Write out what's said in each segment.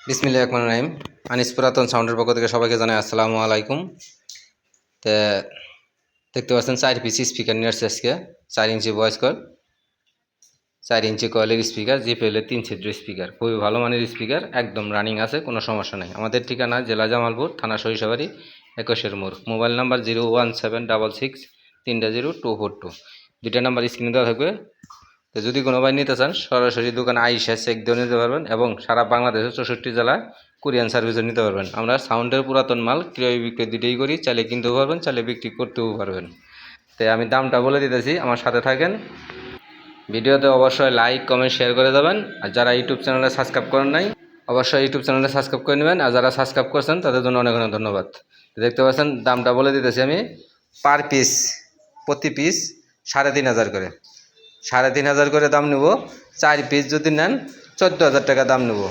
বিসমিল্লাহির রহমানির রহিম। আনিস পুরাতন সাউন্ডের পক্ষ থেকে সবাইকে জানাই আসসালামু আলাইকুম। তো দেখতে পাচ্ছেন 4 পিস স্পিকার নিয়ে আসছে আজকে। 4 ইঞ্চি ভয়েস কল, 4 ইঞ্চি কয়েলের স্পিকার, জিপিএলের 3 ছিদ্র স্পিকার। খুবই ভালো মানের স্পিকার, একদম রানিং আছে, কোনো সমস্যা নেই। আমাদের ঠিকানা জেলা জামালপুর, থানা সরিষাবাড়ি, 21 মোড়। মোবাইল নাম্বার 01766 দুইটা নাম্বার স্ক্রিনে দেওয়া থাকবে। তো যদি কোনো ভাই নিতে চান সরাসরি দোকানে আইসা চেক দিয়ে নিতে পারবেন এবং সারা বাংলাদেশের 64 জেলায় কুরিয়ান সার্ভিসে নিতে পারবেন। আমরা সাউন্ডের পুরাতন মাল ক্রয় বিক্রয় দুটোই করি, চাইলে কিনতেও পারবেন, চাইলে বিক্রি করতেও পারবেন। তো আমি দামটা বলে দিতেছি, আমার সাথে থাকেন। ভিডিওতে অবশ্যই লাইক কমেন্ট শেয়ার করে দেবেন। আর যারা ইউটিউব চ্যানেলে সাবস্ক্রাইব করেন নাই অবশ্যই ইউটিউব চ্যানেলে সাবস্ক্রাইব করে নেবেন। আর যারা সাবস্ক্রাইব করছেন তাদের জন্য অনেক অনেক ধন্যবাদ। দেখতে পাচ্ছেন দামটা বলে দিতেছি আমি। পার পিস, প্রতি পিস 3500 করে, 3500 করে দাম নেব। 4 পিস যদি নেন 14,000 টাকা দাম নেব।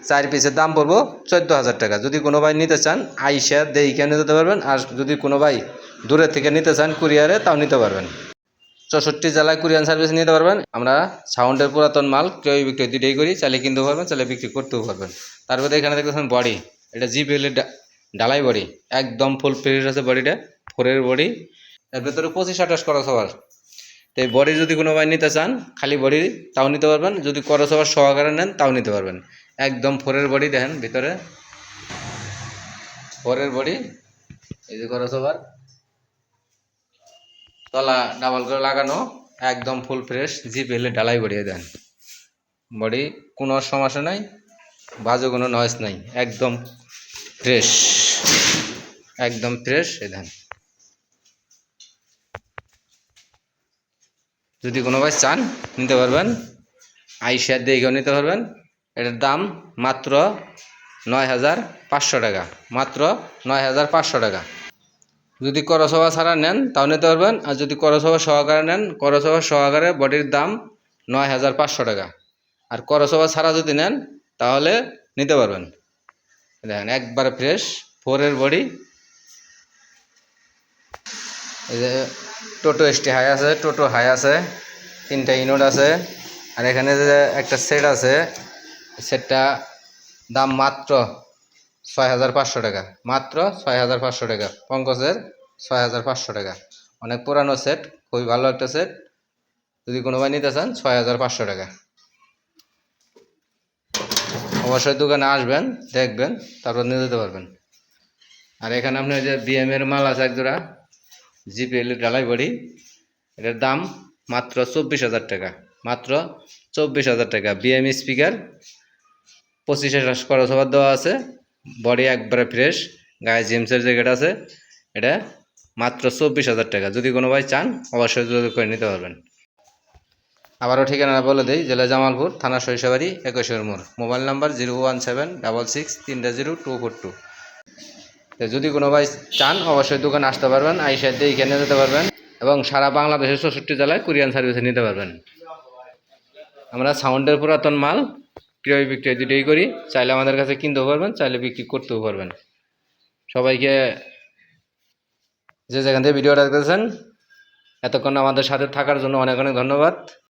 4 পিসের দাম পড়বো 14,000 টাকা। যদি কোনো ভাই নিতে চান আইসা দেখে নিতে পারবেন। আর যদি কোনো ভাই দূরের থেকে নিতে চান কুরিয়ারে, তাও নিতে পারবেন। 64 জেলায় কুরিয়ান সার্ভিস নিতে পারবেন। আমরা সাউন্ডের পুরাতন মাল ক্রয় বিক্রয় দুটোই করি, চাইলে কিনতেও পারবেন, চাইলে বিক্রি করতেও পারবেন। তারপরে এখানে দেখতেছেন বডি, এটা জিবিএলের ঢালাই বডি, একদম ফুল ফ্রেশ আছে বডিটা, 4-এর বডি। এর ভেতরে 25-28 করা সবার। তো এই বডি যদি কোনো ভাই নিতে চান খালি বডি, তাও নিতে পারবেন। যদি করসওভার সহকারে নেন তাও নিতে পারবেন। একদম 4-এর বডি, দেখেন ভিতরে 4-এর বডি। এই যে করসওভার, তলা ডাবল করে লাগানো, একদম ফুল ফ্রেশ জিপিএল ঢালাই বডি। দেন বডি, কোনো সমস্যা নাই, বাজে কোনো নয়েজ নাই, একদম ফ্রেশ, একদম ফ্রেশ। এই দেন, যদি কোনো ভাই চান নিতে পারবেন, আইসা দেখেও নিতে পারবেন। এটার দাম মাত্র 9,500 টাকা, মাত্র 9,500 টাকা। যদি করসভা ছাড়া নেন তাও নিতে পারবেন। আর যদি করসভা সহকারে নেন, করসভা সহকারে বডির দাম 9,500 টাকা। আর করসভা ছাড়া যদি নেন তাহলে নিতে পারবেন। দেখেন একবারে ফ্রেশ 4-এর বডি। এই যে টোটো এসটি হাই আছে, টোটো হাই আছে, 3টা ইনোড আছে। আর এখানে যে একটা সেট আছে, সেটটা দাম মাত্র 6,500 টাকা, মাত্র 6,500 টাকা। পঙ্কজের 6,500 টাকা, অনেক পুরানো সেট, খুবই ভালো একটা সেট। যদি কোনো ভাই নিতে চান 6,500 টাকা। অবশ্যই দোকানে আসবেন, দেখবেন, তারপর নিয়ে যেতে পারবেন। আর এখানে আপনার যে বিএমের মাল আছে একজোড়া, জিপিএল ঢালাই বডি, এটার দাম মাত্র 24,000 টাকা, মাত্র 24,000 টাকা। বিএম স্পিকার, 25 করসওভার দেওয়া আছে, বডি একবারে ফ্রেশ, গায়ে জেমসের জ্যাকেট আছে। এটা মাত্র 24,000 টাকা। যদি কোনো ভাই চান অবশ্যই যোগাযোগ করে নিতে পারবেন। আবারও ঠিকানা বলে দিই, জেলা জামালপুর, থানা সরিষাবাড়ি, 21 মোড়। Mobile number 01766630242। তো যদি কোনো ভাই চান অবশ্যই দোকানে আসতে পারবেন, আইসা দিয়ে এখানে যেতে পারবেন এবং সারা বাংলাদেশের 64 জেলায় কুরিয়ান সার্ভিসে নিতে পারবেন। আমরা সাউন্ডের পুরাতন মাল ক্রয় বিক্রয় দুটোই করি, চাইলে আমাদের কাছে কিনতেও পারবেন, চাইলে বিক্রি করতেও পারবেন। সবাইকে যে যেখান থেকে ভিডিওটা দেখতেছেন এতক্ষণ আমাদের সাথে থাকার জন্য অনেক অনেক ধন্যবাদ।